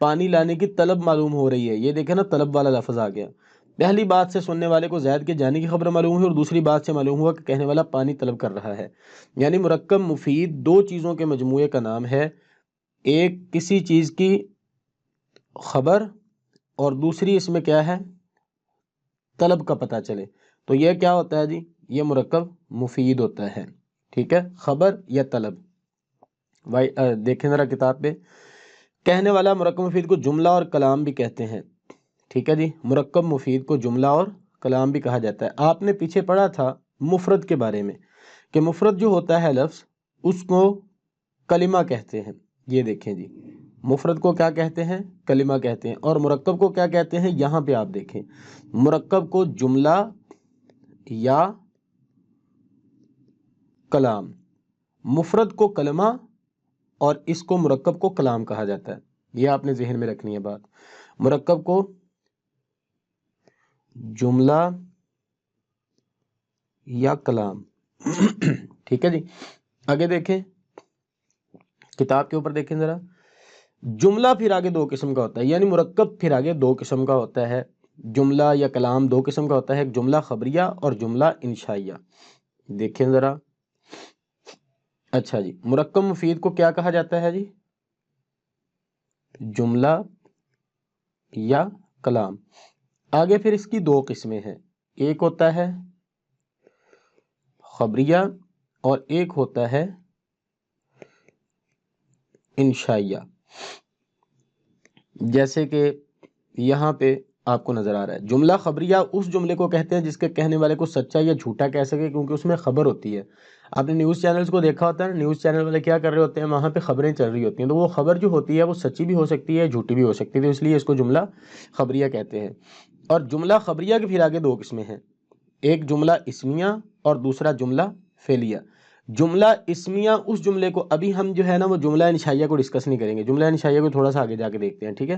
پانی لانے کی طلب معلوم ہو رہی ہے. یہ دیکھیں نا طلب والا لفظ آ گیا. پہلی بات سے سننے والے کو زید کے جانے کی خبر معلوم ہوئی اور دوسری بات سے معلوم ہوا کہ کہنے والا پانی طلب کر رہا ہے. یعنی مرکب مفید دو چیزوں کے مجموعے کا نام ہے. ایک کسی چیز کی خبر اور دوسری اس میں کیا ہے طلب کا پتہ چلے. تو یہ کیا ہوتا ہے جی؟ یہ مرکب مفید ہوتا ہے. ٹھیک ہے، خبر یا طلب. دیکھیں ذرا کتاب پہ. کہنے والا مرکب مفید کو جملہ اور کلام بھی کہتے ہیں. ٹھیک ہے جی، مرکب مفید کو جملہ اور کلام بھی کہا جاتا ہے. آپ نے پیچھے پڑھا تھا مفرد کے بارے میں کہ مفرد جو ہوتا ہے لفظ اس کو کلمہ کہتے ہیں. یہ دیکھیں جی، مفرد کو کیا کہتے ہیں؟ کلمہ کہتے ہیں. اور مرکب کو کیا کہتے ہیں؟ یہاں پہ آپ دیکھیں، مرکب کو جملہ یا کلام. مفرد کو کلمہ اور اس کو مرکب کو کلام کہا جاتا ہے. یہ آپ نے ذہن میں رکھنی ہے بات. مرکب کو جملہ یا کلام. ٹھیک ہے جی، آگے دیکھیں کتاب کے اوپر دیکھیں ذرا. جملہ پھر آگے دو قسم کا ہوتا ہے، یعنی مرکب پھر آگے دو قسم کا ہوتا ہے. جملہ یا کلام دو قسم کا ہوتا ہے، ایک جملہ خبریہ اور جملہ انشائیہ. دیکھیں ذرا. اچھا جی، مرکب مفید کو کیا کہا جاتا ہے جی؟ جملہ یا کلام. آگے پھر اس کی دو قسمیں ہیں، ایک ہوتا ہے خبریہ اور ایک ہوتا ہے انشائیہ. جیسے کہ یہاں پہ آپ کو نظر آ رہا ہے، جملہ خبریہ اس جملے کو کہتے ہیں جس کے کہنے والے کو سچا یا جھوٹا کہہ سکے، کیونکہ اس میں خبر ہوتی ہے. آپ نے نیوز چینلز کو دیکھا ہوتا ہے، نیوز چینل والے کیا کر رہے ہوتے ہیں، وہاں پہ خبریں چل رہی ہوتی ہیں، تو وہ خبر جو ہوتی ہے وہ سچی بھی ہو سکتی ہے جھوٹی بھی ہو سکتی ہے، تو اس لیے اس کو جملہ خبریہ کہتے ہیں. اور جملہ خبریہ کے پھر آگے دو قسمیں ہیں، ایک جملہ اسمیہ اور دوسرا جملہ فعلیہ. جملہ اسمیہ اس جملے کو، ابھی ہم جو ہے نا وہ جملہ انشائیہ کو ڈسکس نہیں کریں گے، جملہ انشائیہ کو تھوڑا سا آگے جا کے دیکھتے ہیں. ٹھیک ہے،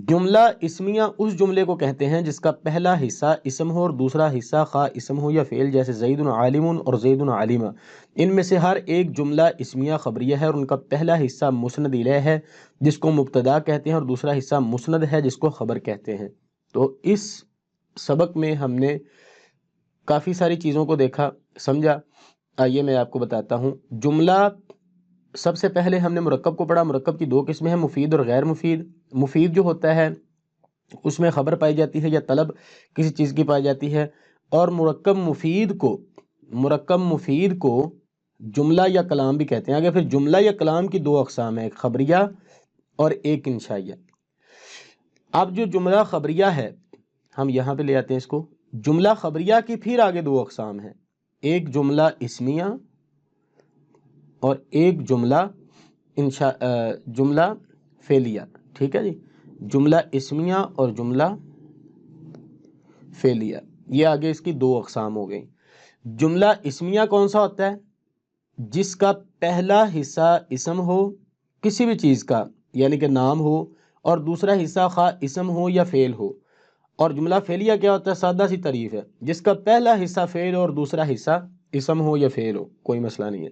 جملہ اسمیہ اس جملے کو کہتے ہیں جس کا پہلا حصہ اسم ہو اور دوسرا حصہ خواہ اسم ہو یا فعل، جیسے زید عالم اور زید عالمہ. ان میں سے ہر ایک جملہ اسمیہ خبریہ ہے اور ان کا پہلا حصہ مسند الیہ ہے جس کو مبتدا کہتے ہیں اور دوسرا حصہ مسند ہے جس کو خبر کہتے ہیں. تو اس سبق میں ہم نے کافی ساری چیزوں کو دیکھا سمجھا. آئیے میں آپ کو بتاتا ہوں. جملہ سب سے پہلے ہم نے مرکب کو پڑھا. مرکب کی دو قسمیں ہیں، مفید اور غیر مفید. مفید جو ہوتا ہے اس میں خبر پائی جاتی ہے یا طلب کسی چیز کی پائی جاتی ہے. اور مرکب مفید کو جملہ یا کلام بھی کہتے ہیں. آگے پھر جملہ یا کلام کی دو اقسام ہیں، ایک خبریہ اور ایک انشائیہ. اب جو جملہ خبریہ ہے ہم یہاں پہ لے آتے ہیں اس کو. جملہ خبریہ کی پھر آگے دو اقسام ہیں، ایک جملہ اسمیہ اور ایک جملہ فعلیہ. ٹھیک ہے جی، جملہ اسمیہ اور جملہ فعلیہ، یہ آگے اس کی دو اقسام ہو گئی. جملہ اسمیہ کون سا ہوتا ہے؟ جس کا پہلا حصہ اسم ہو کسی بھی چیز کا، یعنی کہ نام ہو، اور دوسرا حصہ خواہ اسم ہو یا فعل ہو. اور جملہ فعلیہ کیا ہوتا ہے؟ سادہ سی تعریف ہے، جس کا پہلا حصہ فعل اور دوسرا حصہ اسم ہو یا فعل ہو، کوئی مسئلہ نہیں ہے.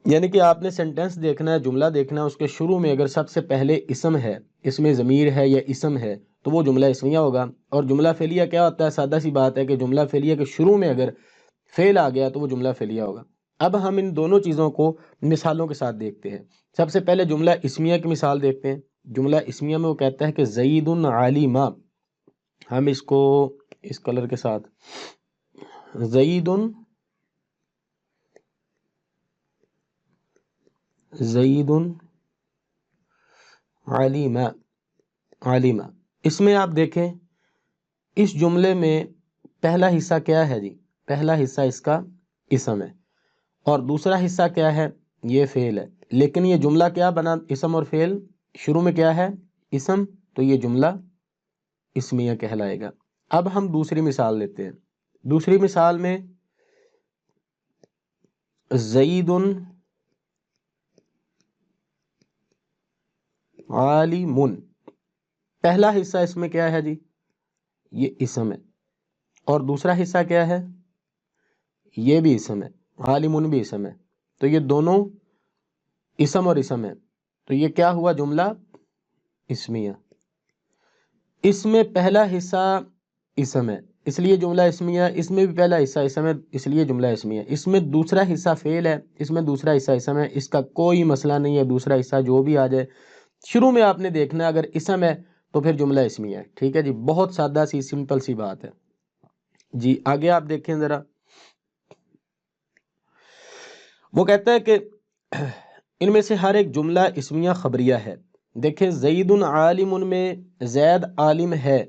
یعنی کہ آپ نے سینٹنس دیکھنا ہے، جملہ دیکھنا ہے، اس کے شروع میں اگر سب سے پہلے اسم ہے، اس میں ضمیر ہے یا اسم ہے، تو وہ جملہ اسمیہ ہوگا. اور جملہ فعلیہ کیا ہوتا ہے؟ سادہ سی بات ہے کہ جملہ فعلیہ کے شروع میں اگر فعل آ گیا تو وہ جملہ فعلیہ ہوگا. اب ہم ان دونوں چیزوں کو مثالوں کے ساتھ دیکھتے ہیں. سب سے پہلے جملہ اسمیہ کی مثال دیکھتے ہیں. جملہ اسمیہ میں وہ کہتا ہے کہ زید عالمہ. ہم اس کو اس کلر کے ساتھ، زید عالمہ. اس میں آپ دیکھیں اس جملے میں پہلا حصہ کیا ہے جی؟ پہلا حصہ اس کا اسم ہے اور دوسرا حصہ کیا ہے؟ یہ فعل ہے. لیکن یہ جملہ کیا بنا؟ اسم اور فعل. شروع میں کیا ہے؟ اسم، تو یہ جملہ اسمیہ کہلائے گا. اب ہم دوسری مثال لیتے ہیں. دوسری مثال میں زید عالم. پہلا حصہ اس میں کیا ہے جی؟ یہ اسم ہے. اور دوسرا حصہ کیا ہے؟ یہ بھی اسم ہے، عالم بھی اسم ہے. تو یہ دونوں اسم اور اسم ہے. تو یہ کیا ہوا؟ جملہ اسمیہ، اس میں پہلا حصہ اسم ہے اس لیے جملہ اسمیہ، اس میں بھی پہلا حصہ اسم ہے اس لیے جملہ اسمیہ، اس میں دوسرا حصہ فعل ہے، اس میں دوسرا حصہ اسم ہے، اس کا کوئی مسئلہ نہیں ہے، دوسرا حصہ جو بھی آ جائے شروع میں آپ نے دیکھنا اگر اسم ہے تو پھر جملہ اسمیہ ہے، ٹھیک ہے جی، بہت سادہ سی سمپل سی بات ہے جی۔ آگے آپ دیکھیں ذرا، وہ کہتا ہے کہ ان میں سے ہر ایک جملہ اسمیہ خبریہ ہے۔ دیکھیں زید عالم میں زید عالم ہے،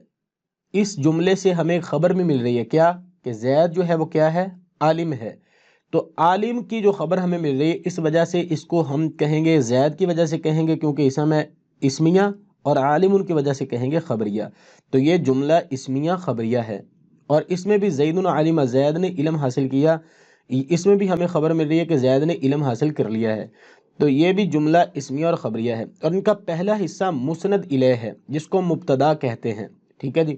اس جملے سے ہمیں خبر میں مل رہی ہے کیا کہ زید جو ہے وہ کیا ہے، عالم ہے، تو عالم کی جو خبر ہمیں مل رہی ہے اس وجہ سے اس کو ہم کہیں گے زید کی وجہ سے کہیں گے کیونکہ اسم ہے اسمیہ، اور عالم ان کی وجہ سے کہیں گے خبریہ، تو یہ جملہ اسمیہ خبریہ ہے۔ اور اس میں بھی زید عالم، زید نے علم حاصل کیا، اس میں بھی ہمیں خبر مل رہی ہے کہ زید نے علم حاصل کر لیا ہے، تو یہ بھی جملہ اسمیہ اور خبریہ ہے۔ اور ان کا پہلا حصہ مسند الیہ ہے جس کو مبتدا کہتے ہیں، ٹھیک ہے جی۔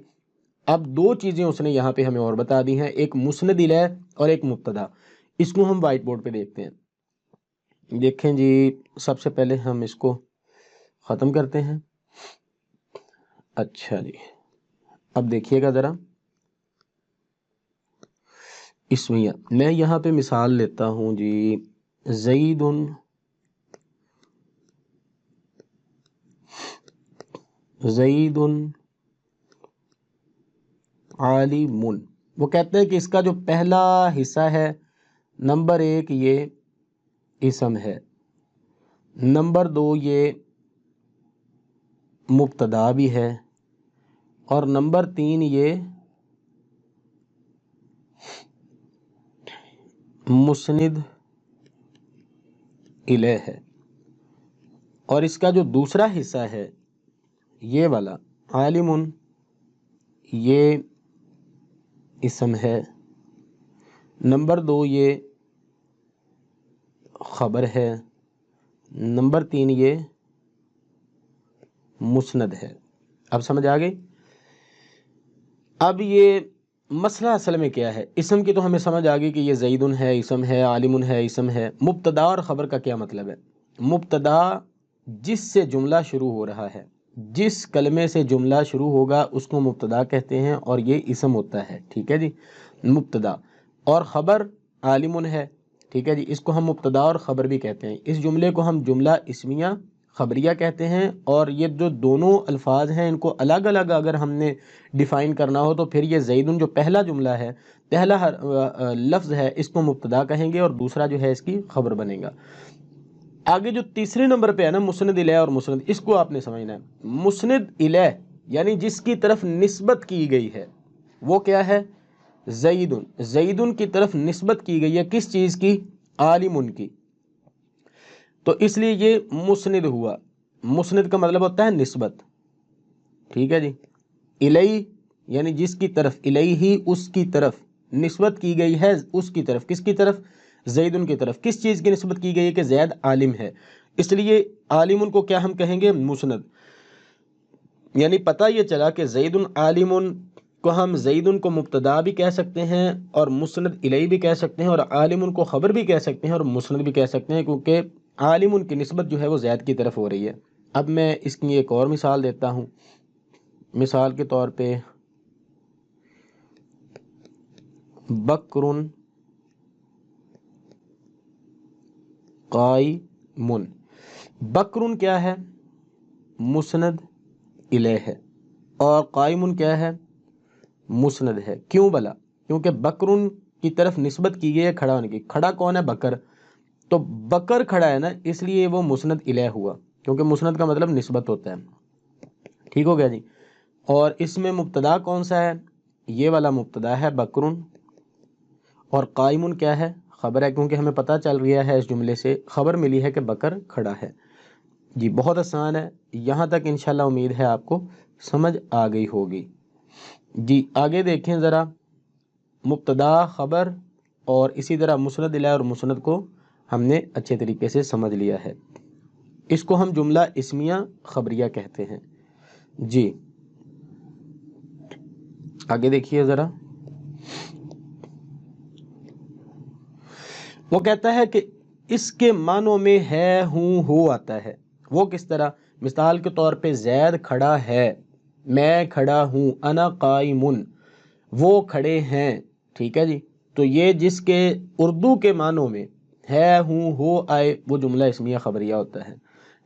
اب دو چیزیں اس نے یہاں پہ ہمیں اور بتا دی ہیں، ایک مسند الیہ اور ایک مبتدا، اس کو ہم وائٹ بورڈ پہ دیکھتے ہیں۔ دیکھیں جی، سب سے پہلے ہم اس کو ختم کرتے ہیں۔ اچھا جی، اب دیکھیے گا ذرا اسمیہ، میں یہاں پہ مثال لیتا ہوں جی، زید عالم، وہ کہتے ہیں کہ اس کا جو پہلا حصہ ہے نمبر 1 یہ اسم ہے، نمبر 2 یہ مبتدا بھی ہے، اور نمبر 3 یہ مسند الیہ ہے، اور اس کا جو دوسرا حصہ ہے یہ والا عالم، یہ اسم ہے، نمبر 2 یہ خبر ہے، نمبر 3 یہ مسند ہے۔ اب سمجھ آ گئی؟ اب یہ مسئلہ اصل میں کیا ہے؟ اسم کی تو ہمیں سمجھ آ گئی کہ یہ زید ہے، اسم ہے، عالم ہے، اسم ہے۔ مبتدا اور خبر کا کیا مطلب ہے؟ مبتدا جس سے جملہ شروع ہو رہا ہے، جس کلمے سے جملہ شروع ہوگا اس کو مبتدا کہتے ہیں، اور یہ اسم ہوتا ہے، ٹھیک ہے جی، مبتدا۔ اور خبر عالم ہے، ٹھیک ہے جی، اس کو ہم مبتدا اور خبر بھی کہتے ہیں۔ اس جملے کو ہم جملہ اسمیہ خبریہ کہتے ہیں، اور یہ جو دونوں الفاظ ہیں ان کو الگ الگ اگر ہم نے ڈیفائن کرنا ہو تو پھر یہ زیدن جو پہلا جملہ ہے، پہلا لفظ ہے، اس کو مبتدا کہیں گے، اور دوسرا جو ہے اس کی خبر بنے گا۔ آگے جو تیسرے نمبر پہ ہے نا مسند الیہ اور مسند، اس کو آپ نے سمجھنا ہے۔ مسند الیہ یعنی جس کی طرف نسبت کی گئی ہے وہ کیا ہے؟ زیدن، زیدن کی طرف نسبت کی گئی ہے، کس چیز کی؟ عالم کی، تو اس لیے یہ مسند ہوا۔ مسند کا مطلب ہوتا ہے نسبت، ٹھیک ہے جی۔ الیہ یعنی جس کی طرف، الیہ ہی اس کی طرف نسبت کی گئی ہے، اس کی طرف، کس کی طرف؟ زیدن کی طرف۔ کس چیز کی نسبت کی گئی ہے کہ زید عالم ہے، اس لیے عالم کو کیا ہم کہیں گے؟ مسند۔ یعنی پتہ یہ چلا کہ زید عالم کو ہم زیدن کو مبتدا بھی کہہ سکتے ہیں، اور مسند الیہ بھی کہہ سکتے ہیں، اور عالم کو خبر بھی کہہ سکتے ہیں، اور مسند بھی کہہ سکتے ہیں، کیونکہ عالم کی نسبت جو ہے وہ زید کی طرف ہو رہی ہے۔ اب میں اس کی ایک اور مثال دیتا ہوں۔ مثال کے طور پہ بکر قائم، بکر کیا ہے؟ مسند الیہ ہے، اور قائم کیا ہے؟ مسند ہے۔ کیوں بلا؟ کیونکہ بکر کی طرف نسبت کی گئی ہے کھڑا ہونے کی۔ کھڑا کون ہے؟ بکر، تو بکر کھڑا ہے نا، اس لیے وہ مسند الیہ ہوا، کیونکہ مسند کا مطلب نسبت ہوتا ہے، ٹھیک ہو گیا جی۔ اور اس میں مبتدا کون سا ہے؟ یہ والا مبتدا ہے بکرن، اور قائم کیا ہے؟ خبر ہے، کیونکہ ہمیں پتہ چل رہا ہے اس جملے سے، خبر ملی ہے کہ بکر کھڑا ہے جی۔ بہت آسان ہے، یہاں تک انشاءاللہ امید ہے آپ کو سمجھ آ گئی ہوگی جی۔ آگے دیکھیں ذرا، مبتدا، خبر، اور اسی طرح مسند الیہ اور مسند کو ہم نے اچھے طریقے سے سمجھ لیا ہے، اس کو ہم جملہ اسمیہ خبریہ کہتے ہیں جی۔ آگے دیکھیے ذرا، وہ کہتا ہے کہ اس کے معنوں میں ہے، ہوں، ہو آتا ہے۔ وہ کس طرح؟ مثال کے طور پہ زید کھڑا ہے، میں کھڑا ہوں، انا قائمن، وہ کھڑے ہیں، ٹھیک ہے جی۔ تو یہ جس کے اردو کے معنوں میں ہے، ہوں، ہو، آئے، وہ جملہ اسمیہ خبریہ ہوتا ہے،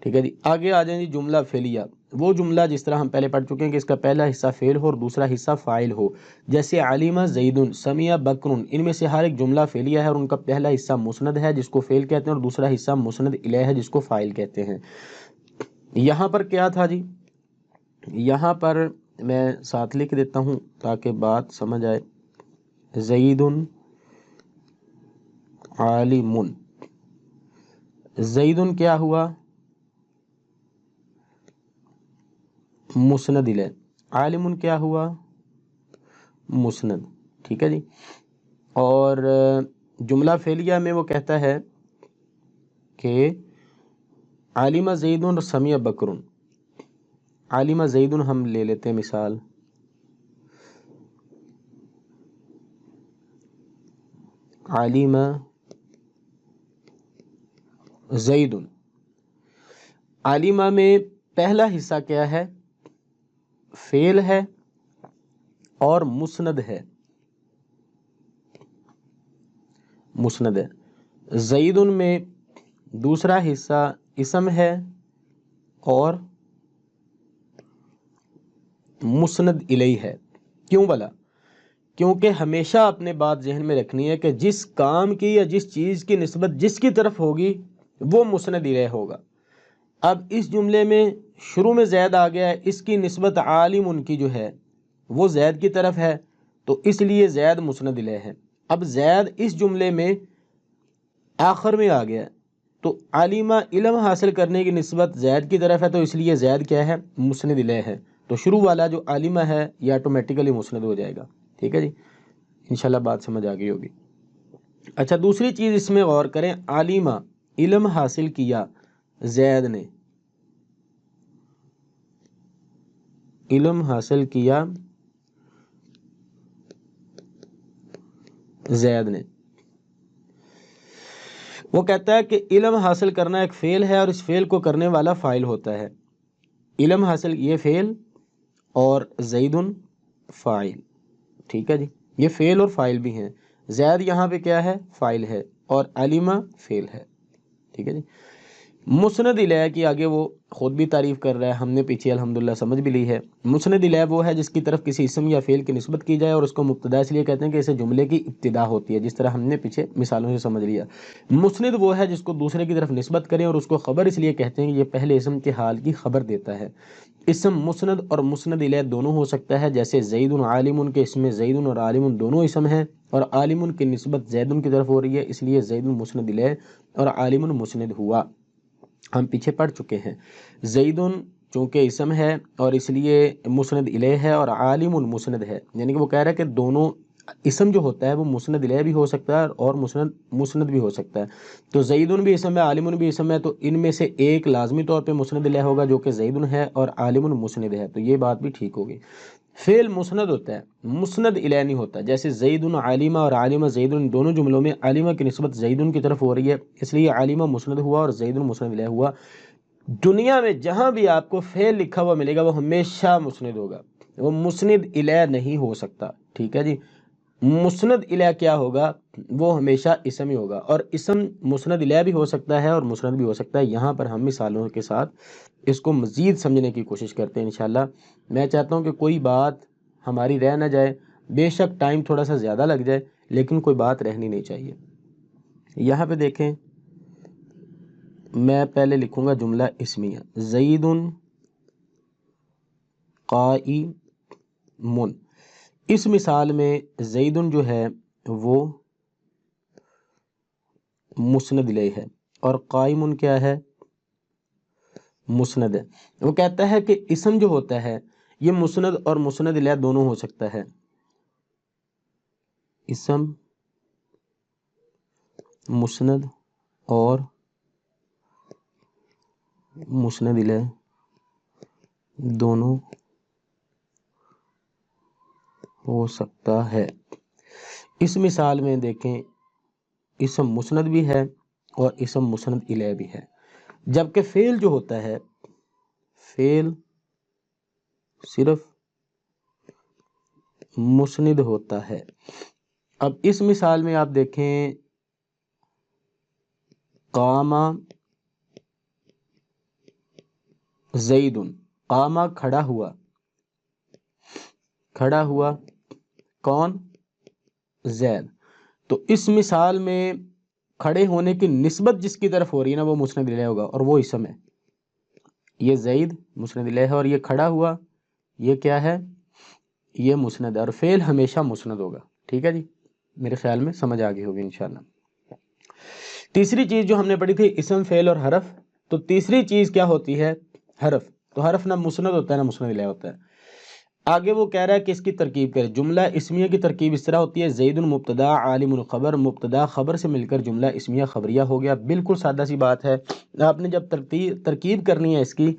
ٹھیک ہے جی۔ آگے آ جائیں جی جملہ فعلیہ، وہ جملہ جس طرح ہم پہلے پڑھ چکے ہیں کہ اس کا پہلا حصہ فعل ہو اور دوسرا حصہ فاعل ہو، جیسے علیم زید، سمیع بکر، ان میں سے ہر ایک جملہ فعلیہ ہے اور ان کا پہلا حصہ مسند ہے جس کو فعل کہتے ہیں اور دوسرا حصہ مسند الیہ ہے جس کو فاعل کہتے ہیں۔ یہاں پر کیا تھا جی، یہاں پر میں ساتھ لکھ دیتا ہوں تاکہ بات سمجھ آئے، زید عالم، زید کیا ہوا، مسند الیہ، عالم کیا ہوا، مسند، ٹھیک ہے جی۔ اور جملہ فعلیہ میں وہ کہتا ہے کہ عالم زید اور سمیع بکر، عالم زید ہم لے لیتے ہیں مثال، عالم زید، عالمہ میں پہلا حصہ کیا ہے، فعل ہے اور مسند ہے، مسند ہے۔ زید میں دوسرا حصہ اسم ہے اور مسند الیہ ہے۔ کیوں بلا؟ کیونکہ ہمیشہ اپنے بات ذہن میں رکھنی ہے کہ جس کام کی یا جس چیز کی نسبت جس کی طرف ہوگی وہ مسند الیہ ہوگا۔ اب اس جملے میں شروع میں زید آ گیا ہے، اس کی نسبت عالم ان کی جو ہے وہ زید کی طرف ہے، تو اس لیے زید مسند الیہ ہے۔ اب زید اس جملے میں آخر میں آ گیا ہے، تو عالمہ علم حاصل کرنے کی نسبت زید کی طرف ہے، تو اس لیے زید کیا ہے، مسند الیہ ہے۔ تو شروع والا جو عالمہ ہے یہ آٹومیٹیکلی مسند ہو جائے گا، ٹھیک ہے جی۔ انشاءاللہ بات سمجھ آ گئی ہوگی۔ اچھا دوسری چیز اس میں غور کریں، عالمہ علم حاصل کیا زید نے، علم حاصل کیا زید نے، وہ کہتا ہے کہ علم حاصل کرنا ایک فعل ہے اور اس فعل کو کرنے والا فاعل ہوتا ہے۔ علم حاصل یہ فعل اور زید فاعل، ٹھیک ہے جی، یہ فعل اور فاعل بھی ہیں۔ زید یہاں پہ کیا ہے، فاعل ہے اور علیمہ فعل ہے، ٹھیک ہے جی۔ مسند الیہ کی آگے وہ خود بھی تعریف کر رہا ہے، ہم نے پیچھے الحمدللہ سمجھ بھی لی ہے۔ مسند الیہ وہ ہے جس کی طرف کسی اسم یا فعل کی نسبت کی جائے اور اس کو مبتدا اس لیے کہتے ہیں کہ اسے جملے کی ابتدا ہوتی ہے، جس طرح ہم نے پیچھے مثالوں سے سمجھ لیا۔ مسند وہ ہے جس کو دوسرے کی طرف نسبت کریں اور اس کو خبر اس لیے کہتے ہیں کہ یہ پہلے اسم کے حال کی خبر دیتا ہے۔ اسم مسند اور مسند الیہ دونوں ہو سکتا ہے، جیسے زید عالم کے اسم میں زید اور عالم دونوں اسم ہیں اور عالم کی نسبت زید کی طرف ہو رہی ہے، اس لیے زید مسند الیہ اور عالم مسند ہوا۔ ہم پیچھے پڑھ چکے ہیں، زید چونکہ اسم ہے اور اس لیے مسند الیہ ہے اور عالم مسند ہے، یعنی کہ وہ کہہ رہا ہے کہ دونوں اسم جو ہوتا ہے وہ مسند الیہ بھی ہو سکتا ہے اور مسند بھی ہو سکتا ہے۔ تو زید بھی اسم ہے، عالم بھی اسم ہے، تو ان میں سے ایک لازمی طور پہ مسند الیہ ہوگا جو کہ زید ہے اور عالم مسند ہے، تو یہ بات بھی ٹھیک ہوگی۔ فعل مسند ہوتا ہے، مسند الیہ نہیں ہوتا، جیسے زید عالمہ اور عالمہ زید، دونوں جملوں میں عالمہ کی نسبت زید کی طرف ہو رہی ہے، اس لیے عالمہ مسند ہوا اور زید مسند الیہ ہوا۔ دنیا میں جہاں بھی آپ کو فعل لکھا ہوا ملے گا وہ ہمیشہ مسند ہوگا، وہ مسند الیہ نہیں ہو سکتا، ٹھیک ہے جی۔ مسند الیہ کیا ہوگا، وہ ہمیشہ اسم ہی ہوگا، اور اسم مسند الیہ بھی ہو سکتا ہے اور مسند بھی ہو سکتا ہے۔ یہاں پر ہم مثالوں کے ساتھ اس کو مزید سمجھنے کی کوشش کرتے ہیں انشاءاللہ۔ میں چاہتا ہوں کہ کوئی بات ہماری رہ نہ جائے، بے شک ٹائم تھوڑا سا زیادہ لگ جائے لیکن کوئی بات رہنی نہیں چاہیے۔ یہاں پہ دیکھیں، میں پہلے لکھوں گا جملہ اسمیہ، زید قائم، اس مثال میں زید جو ہے وہ مسند الیہ ہے اور قائم کیا ہے، مسند ہے۔ وہ کہتا ہے کہ اسم جو ہوتا ہے یہ مسند اور مسند الیہ دونوں ہو سکتا ہے، اسم مسند اور مسند الیہ دونوں ہو سکتا ہے۔ اس مثال میں دیکھیں، اسم مسند بھی ہے اور اسم مسند الیہ بھی ہے، جبکہ فعل جو ہوتا ہے فعل صرف مسند ہوتا ہے۔ اب اس مثال میں آپ دیکھیں قام زید، قام کھڑا ہوا، کھڑا ہوا کون؟ زید۔ تو اس مثال میں کھڑے ہونے کی نسبت جس کی طرف ہو رہی ہے نا وہ مسند الیہ ہوگا، اور وہ اسم ہے۔ یہ زید مسند الیہ ہے اور یہ کھڑا ہوا یہ کیا ہے؟ یہ مسند ہے، اور فعل ہمیشہ مسند ہوگا۔ ٹھیک ہے جی، میرے خیال میں سمجھ آ گئی ہوگی انشاءاللہ۔ تیسری چیز جو ہم نے پڑھی تھی اسم، فعل اور حرف، تو تیسری چیز کیا ہوتی ہے؟ حرف۔ تو حرف نہ مسند ہوتا ہے نہ مسند الیہ ہوتا ہے۔ آگے وہ کہہ رہا ہے کہ اس کی ترکیب کرے۔ جملہ اسمیہ کی ترکیب اس طرح ہوتی ہے زید مبتدا عالم خبر، مبتدا خبر سے مل کر جملہ اسمیہ خبریہ ہو گیا۔ بالکل سادہ سی بات ہے۔ آپ نے جب ترکیب کرنی ہے اس کی،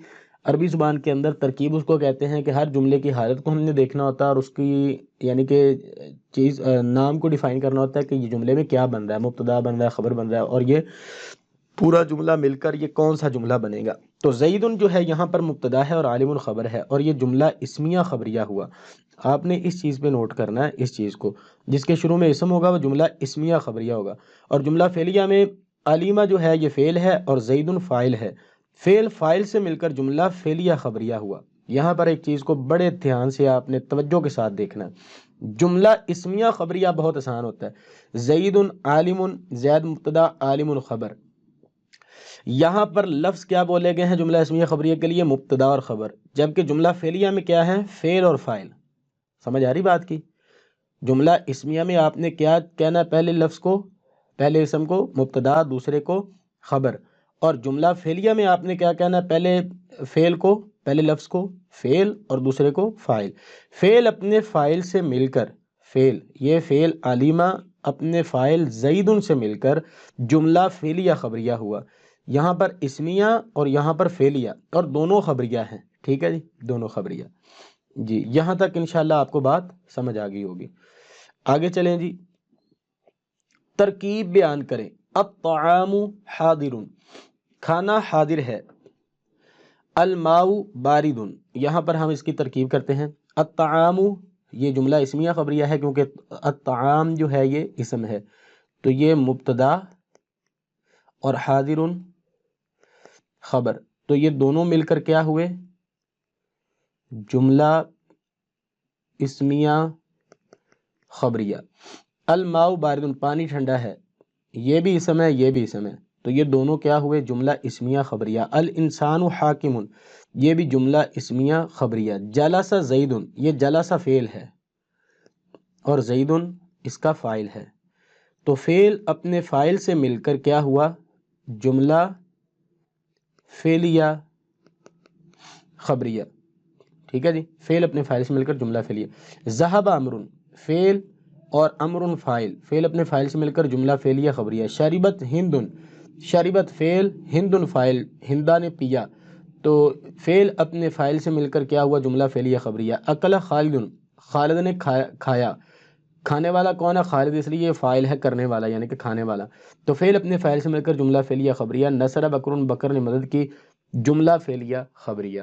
عربی زبان کے اندر ترکیب اس کو کہتے ہیں کہ ہر جملے کی حالت کو ہم نے دیکھنا ہوتا ہے اور اس کی یعنی کہ چیز نام کو ڈیفائن کرنا ہوتا ہے کہ یہ جملے میں کیا بن رہا ہے، مبتدا بن رہا ہے، خبر بن رہا ہے، اور یہ پورا جملہ مل کر یہ کون سا جملہ بنے گا۔ تو زیدن جو ہے یہاں پر مبتدا ہے اور عالم خبر ہے، اور یہ جملہ اسمیہ خبریہ ہوا۔ آپ نے اس چیز پہ نوٹ کرنا ہے، اس چیز کو، جس کے شروع میں اسم ہوگا وہ جملہ اسمیہ خبریہ ہوگا۔ اور جملہ فعلیہ میں علیمہ جو ہے یہ فعل ہے اور زیدن فاعل ہے۔ فعل فاعل سے مل کر جملہ فعلیہ خبریہ ہوا۔ یہاں پر ایک چیز کو بڑے دھیان سے آپ نے توجہ کے ساتھ دیکھنا ہے۔ جملہ اسمیہ خبریہ بہت آسان ہوتا ہے، زید عالم، زید مبتدا عالم خبر۔ یہاں پر لفظ کیا بولے گئے ہیں جملہ اسمیہ خبریہ کے لیے؟ مبتدا اور خبر، جبکہ جملہ فعلیہ میں کیا ہے؟ فعل اور فاعل۔ سمجھ آ رہی بات کی؟ جملہ اسمیہ میں آپ نے کیا کہنا؟ پہلے لفظ کو، پہلے اسم کو مبتدا، دوسرے کو خبر۔ اور جملہ فعلیہ میں آپ نے کیا کہنا؟ پہلے فعل کو، پہلے لفظ کو فعل اور دوسرے کو فاعل۔ فعل اپنے فاعل سے مل کر، فعل یہ فعل علیمہ اپنے فاعل زیدن سے مل کر جملہ فعلیہ خبریہ ہوا۔ یہاں پر اسمیہ اور یہاں پر فعلیہ، اور دونوں خبریہ ہیں۔ ٹھیک ہے جی، دونوں خبریہ۔ جی یہاں تک انشاءاللہ آپ کو بات سمجھ آ گئی ہوگی۔ آگے چلیں جی، ترکیب بیان کریں۔ الطعام حاضر، کھانا حاضر ہے۔ الماء بارد، یہاں پر ہم اس کی ترکیب کرتے ہیں۔ الطعام یہ جملہ اسمیہ خبریہ ہے کیونکہ الطعام جو ہے یہ اسم ہے، تو یہ مبتدا اور حاضر خبر، تو یہ دونوں مل کر کیا ہوئے؟ جملہ اسمیہ خبریہ۔ الماء بارد، پانی ٹھنڈا ہے، یہ بھی اسم ہے یہ بھی اسم ہے، تو یہ دونوں کیا ہوئے؟ جملہ اسمیہ خبریہ۔ الانسان حاکم، یہ بھی جملہ اسمیہ خبریہ۔ جلس زید، یہ جلس فعل ہے اور زید اس کا فاعل ہے، تو فعل اپنے فاعل سے مل کر کیا ہوا؟ جملہ فعلیہ خبریہ۔ ٹھیک ہے جی، فعل اپنے فاعل سے مل کر جملہ فعلیہ۔ ذهب امر، فعل اور امر فاعل، فعل اپنے فاعل سے مل کر جملہ فعلیہ خبریہ۔ شربت ہند، شربت فعل، ہند فاعل، ہندا نے پیا، تو فعل اپنے فاعل سے مل کر کیا ہوا؟ جملہ فعلیہ خبریہ۔ اکل خالد، خالد نے کھایا، کھانے والا کون ہے؟ خالد، اس لیے یہ فاعل ہے کرنے والا یعنی کہ کھانے والا، تو فعل اپنے فاعل سے مل کر جملہ فعلیہ خبریہ۔ نصر بکر، بکر نے مدد کی، جملہ فعلیہ خبریہ۔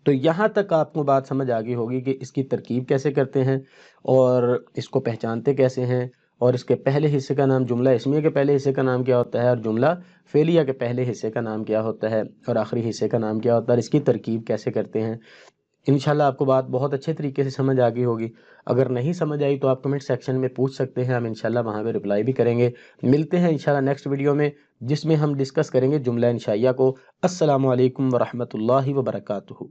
تو یہاں تک آپ کو بات سمجھ آ گئی ہوگی کہ اس کی ترکیب کیسے کرتے ہیں اور اس کو پہچانتے کیسے ہیں، اور اس کے پہلے حصے کا نام، جملہ اسمیہ کے پہلے حصے کا نام کیا ہوتا ہے، اور جملہ فعلیہ کے پہلے حصے کا نام کیا ہوتا ہے، اور آخری حصے کا نام کیا ہوتا ہے، اور اس کی ترکیب کیسے کرتے ہیں۔ انشاءاللہ آپ کو بات بہت اچھے طریقے سے سمجھ آ گئی ہوگی۔ اگر نہیں سمجھ آئی تو آپ کمنٹ سیکشن میں پوچھ سکتے ہیں، ہم انشاءاللہ وہاں پہ رپلائی بھی کریں گے۔ ملتے ہیں انشاءاللہ نیکسٹ ویڈیو میں، جس میں ہم ڈسکس کریں گے جملہ انشائیہ کو۔ السلام علیکم ورحمۃ اللہ وبرکاتہ۔